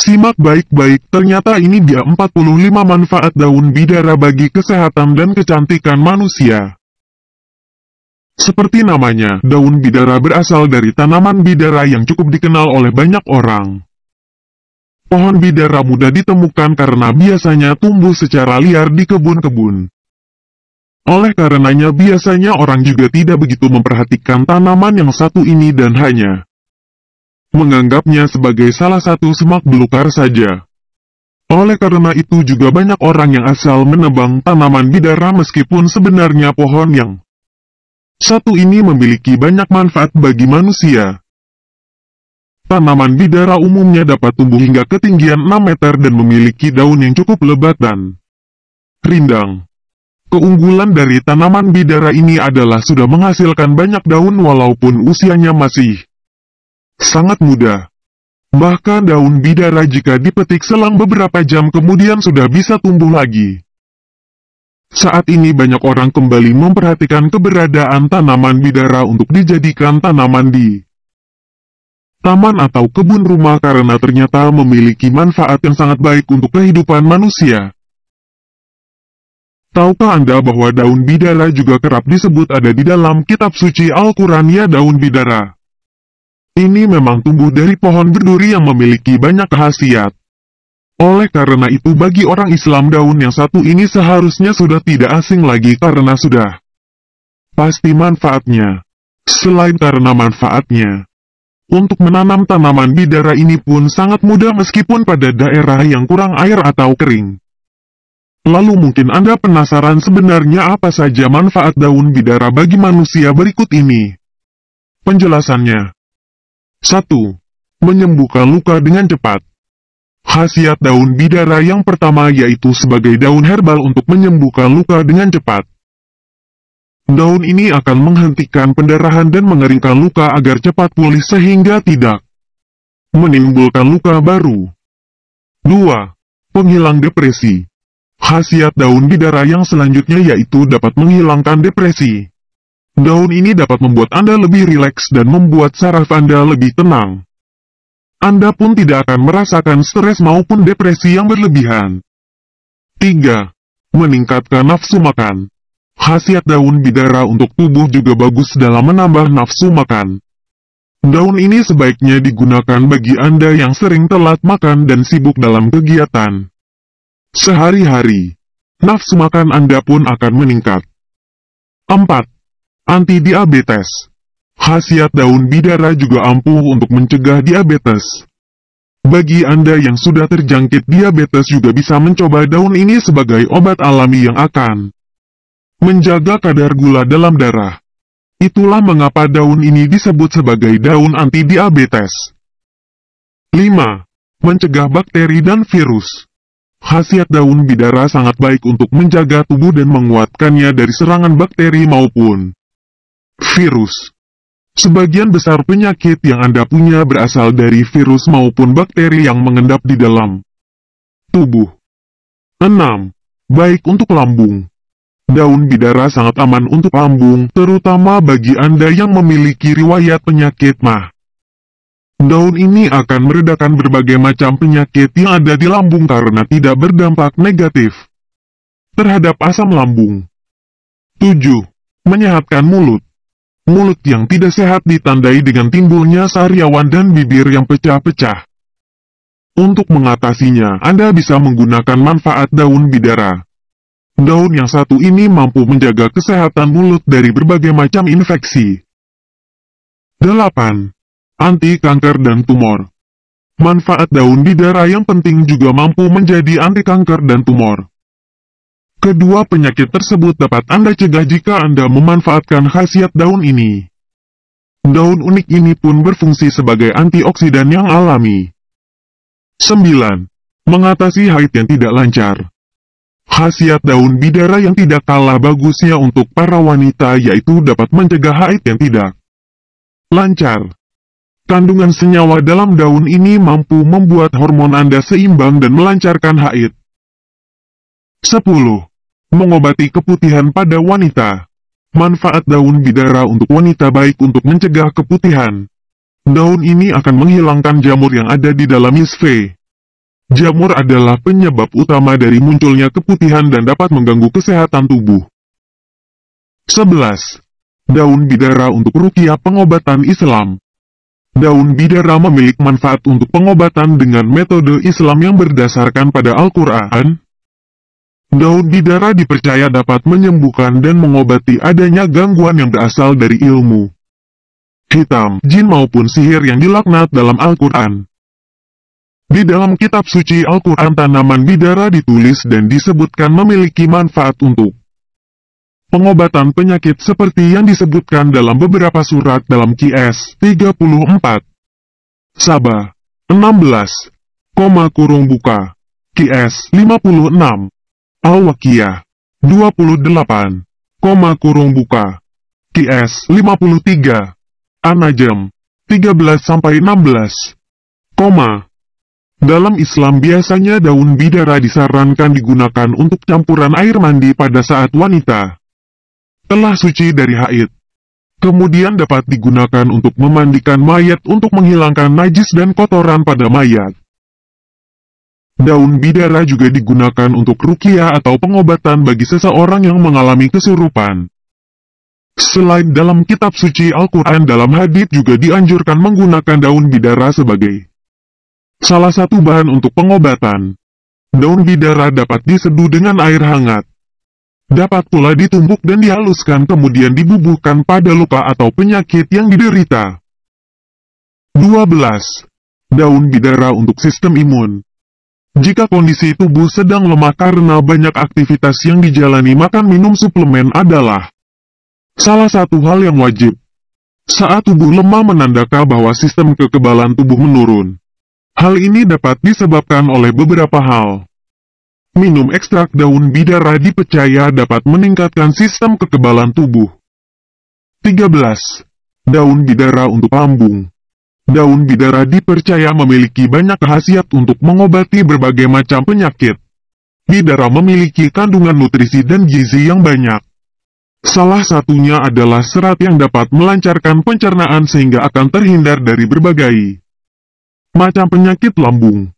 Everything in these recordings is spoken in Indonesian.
Simak baik-baik, ternyata ini dia 45 manfaat daun bidara bagi kesehatan dan kecantikan manusia. Seperti namanya, daun bidara berasal dari tanaman bidara yang cukup dikenal oleh banyak orang. Pohon bidara mudah ditemukan karena biasanya tumbuh secara liar di kebun-kebun. Oleh karenanya biasanya orang juga tidak begitu memperhatikan tanaman yang satu ini dan hanya menganggapnya sebagai salah satu semak belukar saja. Oleh karena itu juga banyak orang yang asal menebang tanaman bidara meskipun sebenarnya pohon yang satu ini memiliki banyak manfaat bagi manusia. Tanaman bidara umumnya dapat tumbuh hingga ketinggian 6 meter dan memiliki daun yang cukup lebat dan rindang. Keunggulan dari tanaman bidara ini adalah sudah menghasilkan banyak daun walaupun usianya masih sangat muda. Bahkan daun bidara jika dipetik selang beberapa jam kemudian sudah bisa tumbuh lagi. Saat ini banyak orang kembali memperhatikan keberadaan tanaman bidara untuk dijadikan tanaman di taman atau kebun rumah karena ternyata memiliki manfaat yang sangat baik untuk kehidupan manusia. Tahukah Anda bahwa daun bidara juga kerap disebut ada di dalam kitab suci Al-Quran? Ya, daun bidara ini memang tumbuh dari pohon berduri yang memiliki banyak khasiat. Oleh karena itu bagi orang Islam daun yang satu ini seharusnya sudah tidak asing lagi karena sudah pasti manfaatnya. Selain karena manfaatnya, untuk menanam tanaman bidara ini pun sangat mudah meskipun pada daerah yang kurang air atau kering. Lalu mungkin Anda penasaran sebenarnya apa saja manfaat daun bidara bagi manusia? Berikut ini penjelasannya. 1. Menyembuhkan luka dengan cepat. Khasiat daun bidara yang pertama yaitu sebagai daun herbal untuk menyembuhkan luka dengan cepat. Daun ini akan menghentikan pendarahan dan mengeringkan luka agar cepat pulih sehingga tidak menimbulkan luka baru. 2. Penghilang depresi. Khasiat daun bidara yang selanjutnya yaitu dapat menghilangkan depresi. Daun ini dapat membuat Anda lebih rileks dan membuat saraf Anda lebih tenang. Anda pun tidak akan merasakan stres maupun depresi yang berlebihan. 3. Meningkatkan nafsu makan. Khasiat daun bidara untuk tubuh juga bagus dalam menambah nafsu makan. Daun ini sebaiknya digunakan bagi Anda yang sering telat makan dan sibuk dalam kegiatan sehari-hari. Nafsu makan Anda pun akan meningkat. 4. Anti-diabetes. Khasiat daun bidara juga ampuh untuk mencegah diabetes. Bagi Anda yang sudah terjangkit diabetes juga bisa mencoba daun ini sebagai obat alami yang akan menjaga kadar gula dalam darah. Itulah mengapa daun ini disebut sebagai daun anti-diabetes. 5. Mencegah bakteri dan virus. Khasiat daun bidara sangat baik untuk menjaga tubuh dan menguatkannya dari serangan bakteri maupun virus. Sebagian besar penyakit yang Anda punya berasal dari virus maupun bakteri yang mengendap di dalam tubuh. 6. Baik untuk lambung. Daun bidara sangat aman untuk lambung, terutama bagi Anda yang memiliki riwayat penyakit MAH. Daun ini akan meredakan berbagai macam penyakit yang ada di lambung karena tidak berdampak negatif terhadap asam lambung. 7. Menyehatkan mulut. Mulut yang tidak sehat ditandai dengan timbulnya sariawan dan bibir yang pecah-pecah. Untuk mengatasinya, Anda bisa menggunakan manfaat daun bidara. Daun yang satu ini mampu menjaga kesehatan mulut dari berbagai macam infeksi. 8. Anti kanker dan tumor. Manfaat daun bidara yang penting juga mampu menjadi anti kanker dan tumor. Kedua penyakit tersebut dapat Anda cegah jika Anda memanfaatkan khasiat daun ini. Daun unik ini pun berfungsi sebagai antioksidan yang alami. 9. Mengatasi haid yang tidak lancar. Khasiat daun bidara yang tidak kalah bagusnya untuk para wanita yaitu dapat mencegah haid yang tidak lancar. Kandungan senyawa dalam daun ini mampu membuat hormon Anda seimbang dan melancarkan haid. 10. Mengobati keputihan pada wanita. Manfaat daun bidara untuk wanita baik untuk mencegah keputihan. Daun ini akan menghilangkan jamur yang ada di dalam misve. Jamur adalah penyebab utama dari munculnya keputihan dan dapat mengganggu kesehatan tubuh. 11. Daun bidara untuk ruqyah pengobatan Islam. Daun bidara memiliki manfaat untuk pengobatan dengan metode Islam yang berdasarkan pada Al-Quran. Daun bidara dipercaya dapat menyembuhkan dan mengobati adanya gangguan yang berasal dari ilmu hitam, jin maupun sihir yang dilaknat dalam Al-Quran. Di dalam kitab suci Al-Quran tanaman bidara ditulis dan disebutkan memiliki manfaat untuk pengobatan penyakit seperti yang disebutkan dalam beberapa surat dalam Qs 34, Saba 16, Qs 56, Al-Waqiah 28, Qs 53, An-Najm 13-16, Dalam Islam biasanya daun bidara disarankan digunakan untuk campuran air mandi pada saat wanita telah suci dari haid. Kemudian dapat digunakan untuk memandikan mayat untuk menghilangkan najis dan kotoran pada mayat. Daun bidara juga digunakan untuk ruqyah atau pengobatan bagi seseorang yang mengalami kesurupan. Selain dalam kitab suci Al-Quran, dalam hadits juga dianjurkan menggunakan daun bidara sebagai salah satu bahan untuk pengobatan. Daun bidara dapat diseduh dengan air hangat. Dapat pula ditumbuk dan dihaluskan kemudian dibubuhkan pada luka atau penyakit yang diderita. 12. Daun bidara untuk sistem imun. Jika kondisi tubuh sedang lemah karena banyak aktivitas yang dijalani, makan minum suplemen adalah salah satu hal yang wajib. Saat tubuh lemah menandakan bahwa sistem kekebalan tubuh menurun. Hal ini dapat disebabkan oleh beberapa hal. Minum ekstrak daun bidara dipercaya dapat meningkatkan sistem kekebalan tubuh. 13. Daun bidara untuk lambung. Daun bidara dipercaya memiliki banyak khasiat untuk mengobati berbagai macam penyakit. Bidara memiliki kandungan nutrisi dan gizi yang banyak. Salah satunya adalah serat yang dapat melancarkan pencernaan sehingga akan terhindar dari berbagai macam penyakit lambung.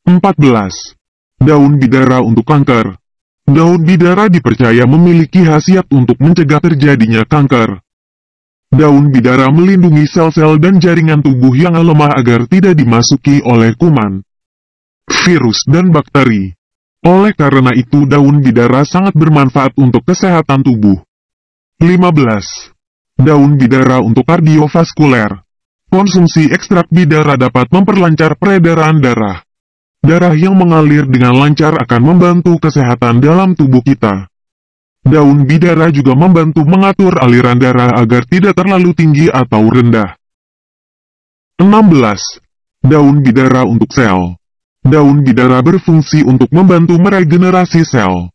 14. Daun bidara untuk kanker. Daun bidara dipercaya memiliki khasiat untuk mencegah terjadinya kanker. Daun bidara melindungi sel-sel dan jaringan tubuh yang lemah agar tidak dimasuki oleh kuman, virus, dan bakteri. Oleh karena itu daun bidara sangat bermanfaat untuk kesehatan tubuh. 15. Daun bidara untuk kardiovaskuler. Konsumsi ekstrak bidara dapat memperlancar peredaran darah. Darah yang mengalir dengan lancar akan membantu kesehatan dalam tubuh kita. Daun bidara juga membantu mengatur aliran darah agar tidak terlalu tinggi atau rendah. 16. Daun bidara untuk sel. Daun bidara berfungsi untuk membantu meregenerasi sel.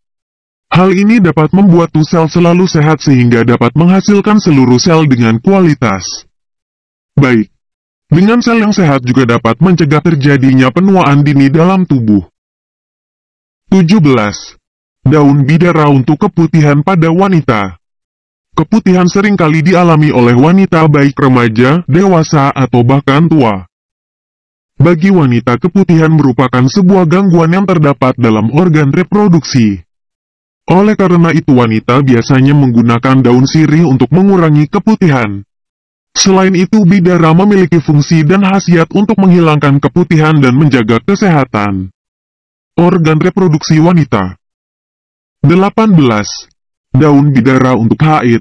Hal ini dapat membuat sel selalu sehat sehingga dapat menghasilkan seluruh sel dengan kualitas baik. Dengan sel yang sehat juga dapat mencegah terjadinya penuaan dini dalam tubuh. 17. Daun bidara untuk keputihan pada wanita. Keputihan seringkali dialami oleh wanita baik remaja, dewasa, atau bahkan tua. Bagi wanita, keputihan merupakan sebuah gangguan yang terdapat dalam organ reproduksi. Oleh karena itu wanita biasanya menggunakan daun sirih untuk mengurangi keputihan. Selain itu bidara memiliki fungsi dan khasiat untuk menghilangkan keputihan dan menjaga kesehatan organ reproduksi wanita. 18. Daun bidara untuk haid.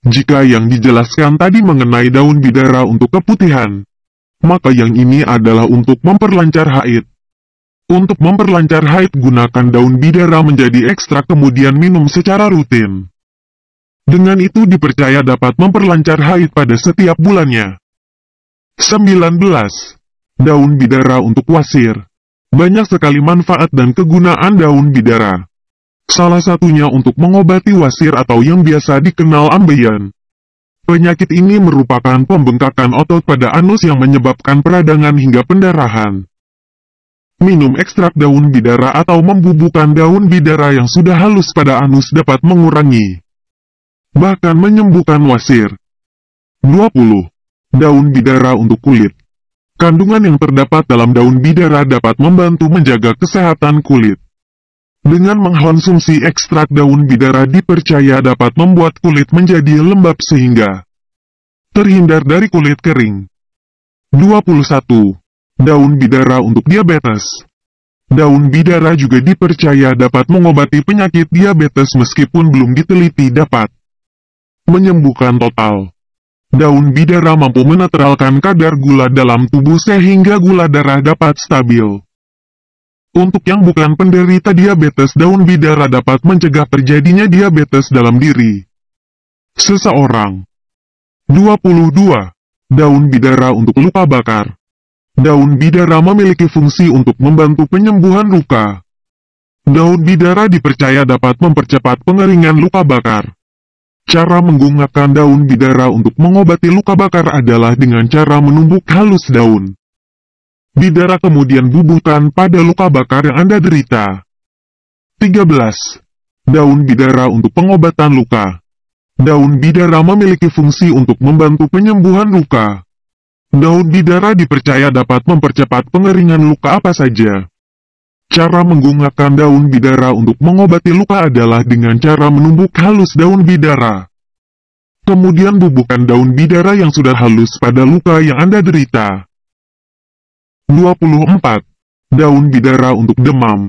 Jika yang dijelaskan tadi mengenai daun bidara untuk keputihan, maka yang ini adalah untuk memperlancar haid. Untuk memperlancar haid gunakan daun bidara menjadi ekstrak kemudian minum secara rutin. Dengan itu dipercaya dapat memperlancar haid pada setiap bulannya. 19. Daun bidara untuk wasir. Banyak sekali manfaat dan kegunaan daun bidara. Salah satunya untuk mengobati wasir atau yang biasa dikenal ambeien. Penyakit ini merupakan pembengkakan otot pada anus yang menyebabkan peradangan hingga pendarahan. Minum ekstrak daun bidara atau membubuhkan daun bidara yang sudah halus pada anus dapat mengurangi bahkan menyembuhkan wasir. 20. Daun bidara untuk kulit. Kandungan yang terdapat dalam daun bidara dapat membantu menjaga kesehatan kulit. Dengan mengkonsumsi ekstrak daun bidara dipercaya dapat membuat kulit menjadi lembab sehingga terhindar dari kulit kering. 21. Daun bidara untuk diabetes. Daun bidara juga dipercaya dapat mengobati penyakit diabetes meskipun belum diteliti dapat menyembuhkan total. Daun bidara mampu menetralkan kadar gula dalam tubuh sehingga gula darah dapat stabil. Untuk yang bukan penderita diabetes, daun bidara dapat mencegah terjadinya diabetes dalam diri seseorang. 22. Daun bidara untuk luka bakar. Daun bidara memiliki fungsi untuk membantu penyembuhan luka. Daun bidara dipercaya dapat mempercepat pengeringan luka bakar. Cara menggunakan daun bidara untuk mengobati luka bakar adalah dengan cara menumbuk halus daun bidara kemudian bubuhkan pada luka bakar yang Anda derita. 13. Daun bidara untuk pengobatan luka. Daun bidara memiliki fungsi untuk membantu penyembuhan luka. Daun bidara dipercaya dapat mempercepat pengeringan luka apa saja. Cara menggunakan daun bidara untuk mengobati luka adalah dengan cara menumbuk halus daun bidara. Kemudian bubuhkan daun bidara yang sudah halus pada luka yang Anda derita. 24. Daun bidara untuk demam.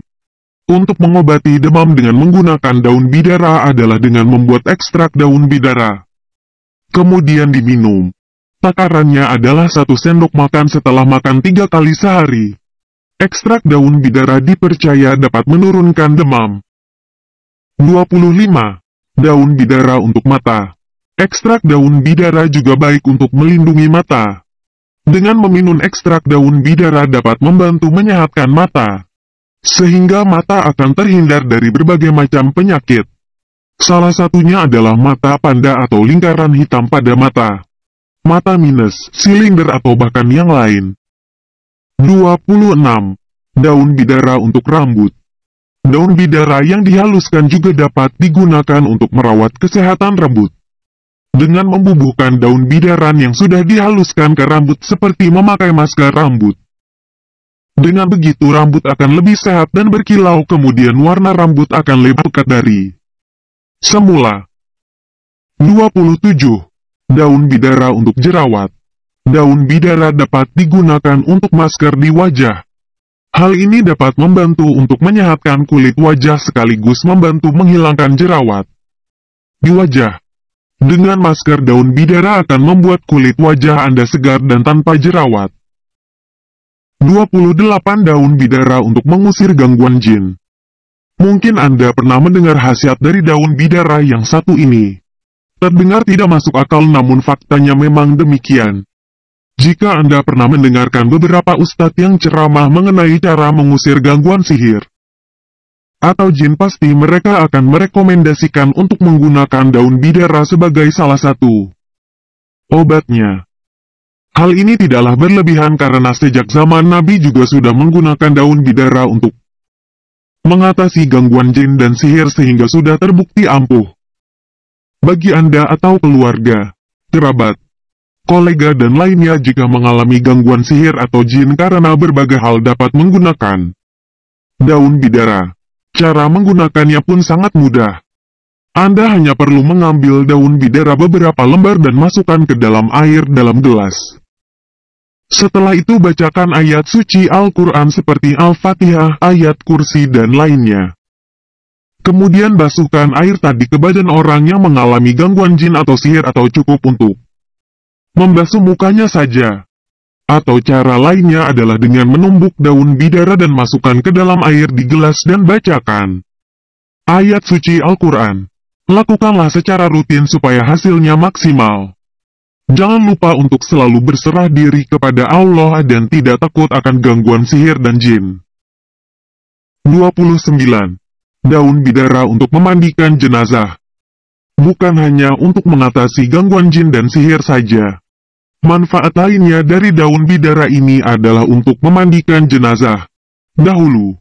Untuk mengobati demam dengan menggunakan daun bidara adalah dengan membuat ekstrak daun bidara. Kemudian diminum. Takarannya adalah 1 sendok makan setelah makan 3 kali sehari. Ekstrak daun bidara dipercaya dapat menurunkan demam. 25. Daun bidara untuk mata. Ekstrak daun bidara juga baik untuk melindungi mata. Dengan meminum ekstrak daun bidara dapat membantu menyehatkan mata, sehingga mata akan terhindar dari berbagai macam penyakit. Salah satunya adalah mata panda atau lingkaran hitam pada mata, mata minus, silinder atau bahkan yang lain. 26. Daun bidara untuk rambut. Daun bidara yang dihaluskan juga dapat digunakan untuk merawat kesehatan rambut. Dengan membubuhkan daun bidaran yang sudah dihaluskan ke rambut seperti memakai masker rambut. Dengan begitu rambut akan lebih sehat dan berkilau, kemudian warna rambut akan lebih pekat dari semula. 27. Daun bidara untuk jerawat. Daun bidara dapat digunakan untuk masker di wajah. Hal ini dapat membantu untuk menyehatkan kulit wajah sekaligus membantu menghilangkan jerawat di wajah. Dengan masker daun bidara akan membuat kulit wajah Anda segar dan tanpa jerawat. 28. Daun bidara untuk mengusir gangguan jin. Mungkin Anda pernah mendengar khasiat dari daun bidara yang satu ini. Terdengar tidak masuk akal, namun faktanya memang demikian. Jika Anda pernah mendengarkan beberapa ustadz yang ceramah mengenai cara mengusir gangguan sihir atau jin, pasti mereka akan merekomendasikan untuk menggunakan daun bidara sebagai salah satu obatnya. Hal ini tidaklah berlebihan karena sejak zaman Nabi juga sudah menggunakan daun bidara untuk mengatasi gangguan jin dan sihir sehingga sudah terbukti ampuh. Bagi Anda atau keluarga, kerabat, kolega dan lainnya jika mengalami gangguan sihir atau jin karena berbagai hal dapat menggunakan daun bidara. Cara menggunakannya pun sangat mudah. Anda hanya perlu mengambil daun bidara beberapa lembar dan masukkan ke dalam air dalam gelas. Setelah itu bacakan ayat suci Al-Quran seperti Al-Fatihah, ayat kursi dan lainnya. Kemudian basuhkan air tadi ke badan orang yang mengalami gangguan jin atau sihir atau cukup untuk membasuh mukanya saja. Atau cara lainnya adalah dengan menumbuk daun bidara dan masukkan ke dalam air di gelas dan bacakan ayat suci Al-Quran. Lakukanlah secara rutin supaya hasilnya maksimal. Jangan lupa untuk selalu berserah diri kepada Allah dan tidak takut akan gangguan sihir dan jin. 29. Daun bidara untuk memandikan jenazah. Bukan hanya untuk mengatasi gangguan jin dan sihir saja. Manfaat lainnya dari daun bidara ini adalah untuk memandikan jenazah. Dahulu,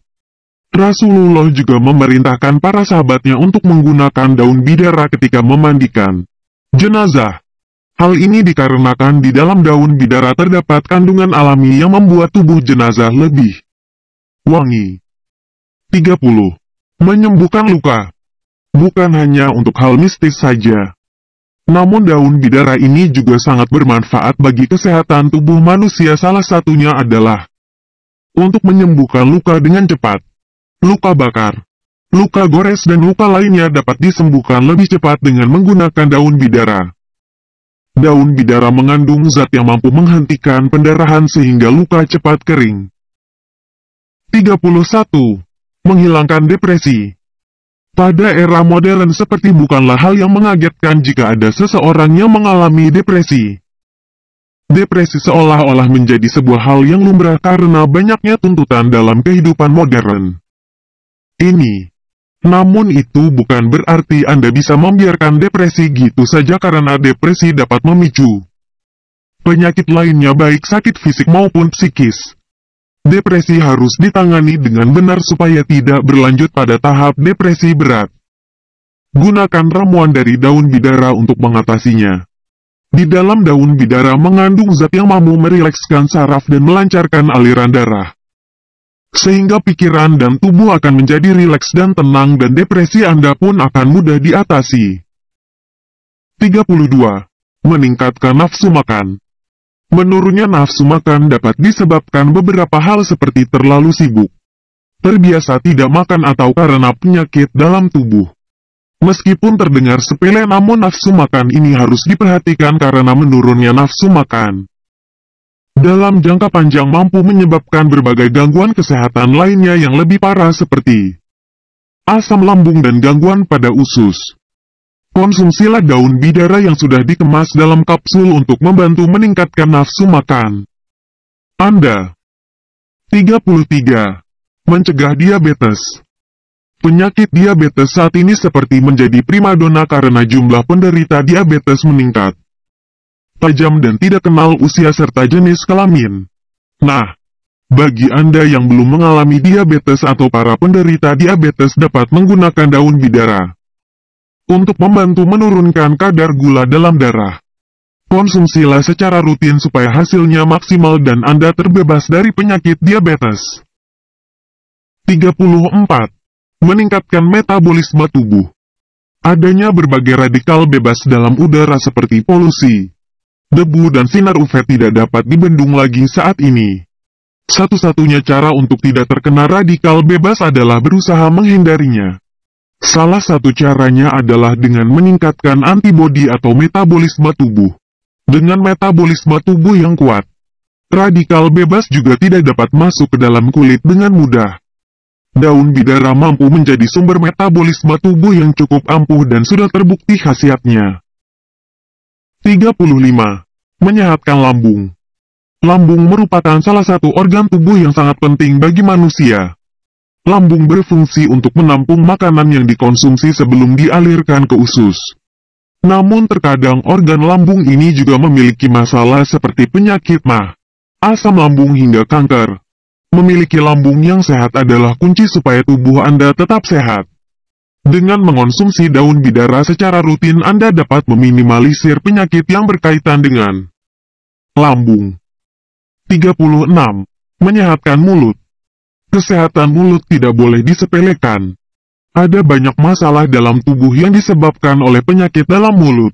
Rasulullah juga memerintahkan para sahabatnya untuk menggunakan daun bidara ketika memandikan jenazah. Hal ini dikarenakan di dalam daun bidara terdapat kandungan alami yang membuat tubuh jenazah lebih wangi. 30. Menyembuhkan luka. Bukan hanya untuk hal mistis saja, namun daun bidara ini juga sangat bermanfaat bagi kesehatan tubuh manusia. Salah satunya adalah untuk menyembuhkan luka dengan cepat. Luka bakar, luka gores dan luka lainnya dapat disembuhkan lebih cepat dengan menggunakan daun bidara. Daun bidara mengandung zat yang mampu menghentikan pendarahan sehingga luka cepat kering. 31. Menghilangkan depresi. Pada era modern seperti bukanlah hal yang mengagetkan jika ada seseorang yang mengalami depresi. Depresi seolah-olah menjadi sebuah hal yang lumrah karena banyaknya tuntutan dalam kehidupan modern ini. Namun itu bukan berarti Anda bisa membiarkan depresi gitu saja karena depresi dapat memicu penyakit lainnya baik sakit fisik maupun psikis. Depresi harus ditangani dengan benar supaya tidak berlanjut pada tahap depresi berat. Gunakan ramuan dari daun bidara untuk mengatasinya. Di dalam daun bidara mengandung zat yang mampu merilekskan saraf dan melancarkan aliran darah, sehingga pikiran dan tubuh akan menjadi rileks dan tenang dan depresi Anda pun akan mudah diatasi. 32. Meningkatkan nafsu makan. Menurunnya nafsu makan dapat disebabkan beberapa hal seperti terlalu sibuk, terbiasa tidak makan atau karena penyakit dalam tubuh. Meskipun terdengar sepele namun nafsu makan ini harus diperhatikan karena menurunnya nafsu makan dalam jangka panjang mampu menyebabkan berbagai gangguan kesehatan lainnya yang lebih parah seperti asam lambung dan gangguan pada usus. Konsumsilah daun bidara yang sudah dikemas dalam kapsul untuk membantu meningkatkan nafsu makan Anda. 33. Mencegah diabetes. Penyakit diabetes saat ini seperti menjadi primadona karena jumlah penderita diabetes meningkat tajam dan tidak kenal usia serta jenis kelamin. Nah, bagi Anda yang belum mengalami diabetes atau para penderita diabetes dapat menggunakan daun bidara untuk membantu menurunkan kadar gula dalam darah. Konsumsilah secara rutin supaya hasilnya maksimal dan Anda terbebas dari penyakit diabetes. 34. Meningkatkan metabolisme tubuh. Adanya berbagai radikal bebas dalam udara seperti polusi, debu dan sinar UV tidak dapat dibendung lagi saat ini. Satu-satunya cara untuk tidak terkena radikal bebas adalah berusaha menghindarinya. Salah satu caranya adalah dengan meningkatkan antibodi atau metabolisme tubuh. Dengan metabolisme tubuh yang kuat, radikal bebas juga tidak dapat masuk ke dalam kulit dengan mudah. Daun bidara mampu menjadi sumber metabolisme tubuh yang cukup ampuh dan sudah terbukti khasiatnya. 35. Menyehatkan lambung. Lambung merupakan salah satu organ tubuh yang sangat penting bagi manusia. Lambung berfungsi untuk menampung makanan yang dikonsumsi sebelum dialirkan ke usus. Namun terkadang organ lambung ini juga memiliki masalah seperti penyakit MAH, asam lambung hingga kanker. Memiliki lambung yang sehat adalah kunci supaya tubuh Anda tetap sehat. Dengan mengonsumsi daun bidara secara rutin Anda dapat meminimalisir penyakit yang berkaitan dengan lambung. 36. Menyehatkan mulut. Kesehatan mulut tidak boleh disepelekan. Ada banyak masalah dalam tubuh yang disebabkan oleh penyakit dalam mulut.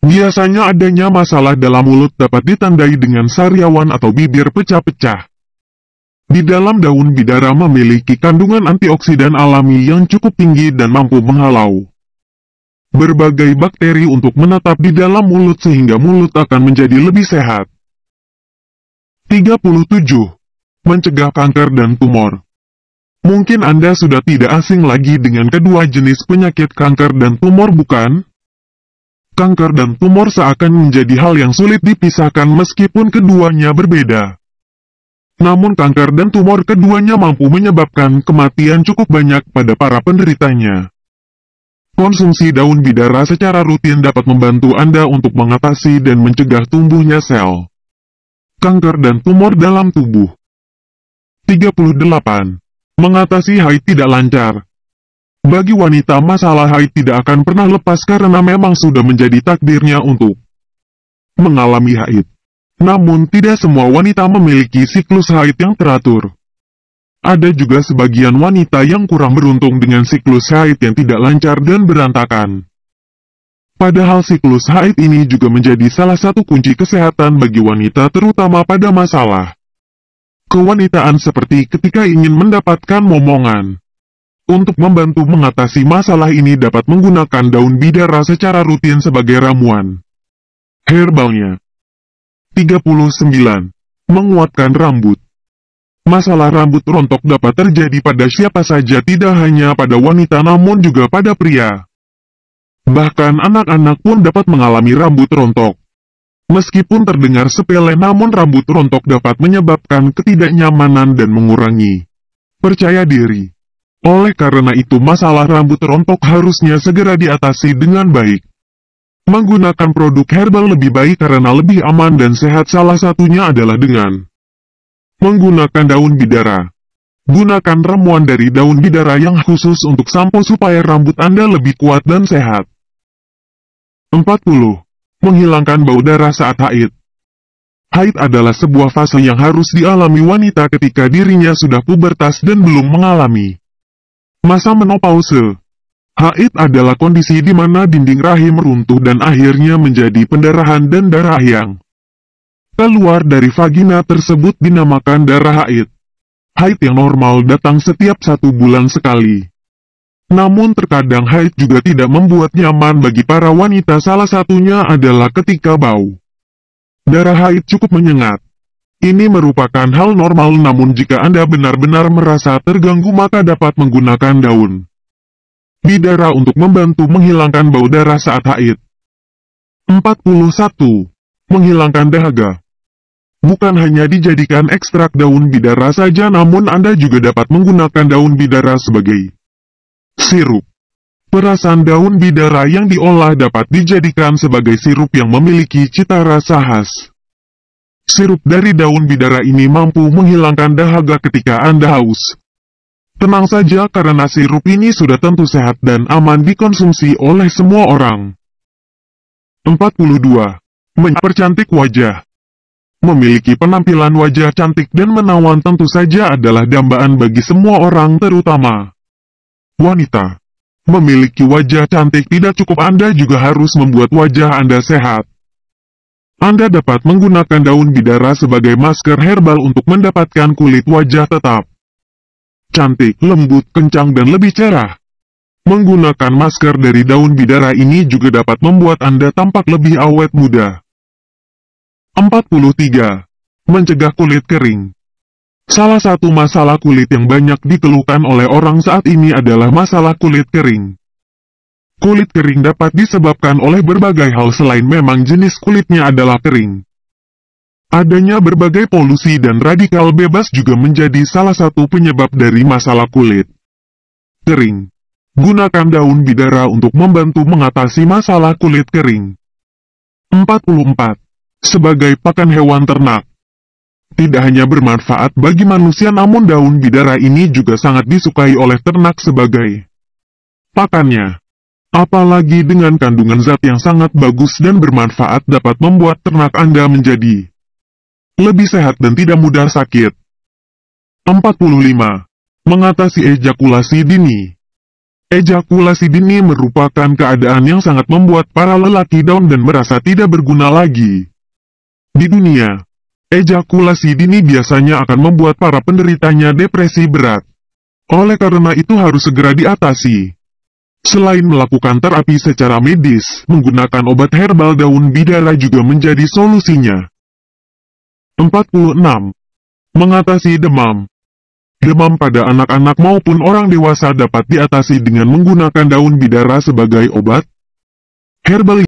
Biasanya adanya masalah dalam mulut dapat ditandai dengan sariawan atau bibir pecah-pecah. Di dalam daun bidara memiliki kandungan antioksidan alami yang cukup tinggi dan mampu menghalau berbagai bakteri untuk menetap di dalam mulut sehingga mulut akan menjadi lebih sehat. 37. Mencegah kanker dan tumor. Mungkin Anda sudah tidak asing lagi dengan kedua jenis penyakit kanker dan tumor, bukan? Kanker dan tumor seakan menjadi hal yang sulit dipisahkan meskipun keduanya berbeda. Namun kanker dan tumor keduanya mampu menyebabkan kematian cukup banyak pada para penderitanya. Konsumsi daun bidara secara rutin dapat membantu Anda untuk mengatasi dan mencegah tumbuhnya sel kanker dan tumor dalam tubuh. 38. Mengatasi haid tidak lancar. Bagi wanita masalah haid tidak akan pernah lepas karena memang sudah menjadi takdirnya untuk mengalami haid. Namun tidak semua wanita memiliki siklus haid yang teratur. Ada juga sebagian wanita yang kurang beruntung dengan siklus haid yang tidak lancar dan berantakan. Padahal siklus haid ini juga menjadi salah satu kunci kesehatan bagi wanita terutama pada masalah kewanitaan seperti ketika ingin mendapatkan momongan. Untuk membantu mengatasi masalah ini dapat menggunakan daun bidara secara rutin sebagai ramuan. Herbalnya 39. Menguatkan rambut. Masalah rambut rontok dapat terjadi pada siapa saja, tidak hanya pada wanita namun juga pada pria. Bahkan anak-anak pun dapat mengalami rambut rontok. Meskipun terdengar sepele namun rambut rontok dapat menyebabkan ketidaknyamanan dan mengurangi percaya diri. Oleh karena itu masalah rambut rontok harusnya segera diatasi dengan baik. Menggunakan produk herbal lebih baik karena lebih aman dan sehat, salah satunya adalah dengan menggunakan daun bidara. Gunakan ramuan dari daun bidara yang khusus untuk sampo supaya rambut Anda lebih kuat dan sehat. 40. Menghilangkan bau darah saat haid. Haid adalah sebuah fase yang harus dialami wanita ketika dirinya sudah pubertas dan belum mengalami masa menopause. Haid adalah kondisi di mana dinding rahim runtuh dan akhirnya menjadi pendarahan dan darah yang keluar dari vagina tersebut dinamakan darah haid. Haid yang normal datang setiap 1 bulan sekali. Namun terkadang haid juga tidak membuat nyaman bagi para wanita, salah satunya adalah ketika bau darah haid cukup menyengat. Ini merupakan hal normal, namun jika Anda benar-benar merasa terganggu maka dapat menggunakan daun bidara untuk membantu menghilangkan bau darah saat haid. 41. Menghilangkan dahaga. Bukan hanya dijadikan ekstrak daun bidara saja, namun Anda juga dapat menggunakan daun bidara sebagai sirup. Perasan daun bidara yang diolah dapat dijadikan sebagai sirup yang memiliki cita rasa khas. Sirup dari daun bidara ini mampu menghilangkan dahaga ketika Anda haus. Tenang saja karena sirup ini sudah tentu sehat dan aman dikonsumsi oleh semua orang. 42. Mempercantik wajah. Memiliki penampilan wajah cantik dan menawan tentu saja adalah dambaan bagi semua orang, terutama wanita. Memiliki wajah cantik tidak cukup, Anda juga harus membuat wajah Anda sehat. Anda dapat menggunakan daun bidara sebagai masker herbal untuk mendapatkan kulit wajah tetap cantik, lembut, kencang, dan lebih cerah. Menggunakan masker dari daun bidara ini juga dapat membuat Anda tampak lebih awet muda. 43. Mencegah kulit kering. Salah satu masalah kulit yang banyak dikeluhkan oleh orang saat ini adalah masalah kulit kering. Kulit kering dapat disebabkan oleh berbagai hal selain memang jenis kulitnya adalah kering. Adanya berbagai polusi dan radikal bebas juga menjadi salah satu penyebab dari masalah kulit kering. Gunakan daun bidara untuk membantu mengatasi masalah kulit kering. 44. Sebagai pakan hewan ternak. Tidak hanya bermanfaat bagi manusia namun daun bidara ini juga sangat disukai oleh ternak sebagai pakannya. Apalagi dengan kandungan zat yang sangat bagus dan bermanfaat dapat membuat ternak Anda menjadi lebih sehat dan tidak mudah sakit. 45. Mengatasi ejakulasi dini. Ejakulasi dini merupakan keadaan yang sangat membuat para lelaki down dan merasa tidak berguna lagi di dunia. Ejakulasi dini biasanya akan membuat para penderitanya depresi berat. Oleh karena itu harus segera diatasi. Selain melakukan terapi secara medis, menggunakan obat herbal daun bidara juga menjadi solusinya. 46. Mengatasi demam. Demam pada anak-anak maupun orang dewasa dapat diatasi dengan menggunakan daun bidara sebagai obat herbal.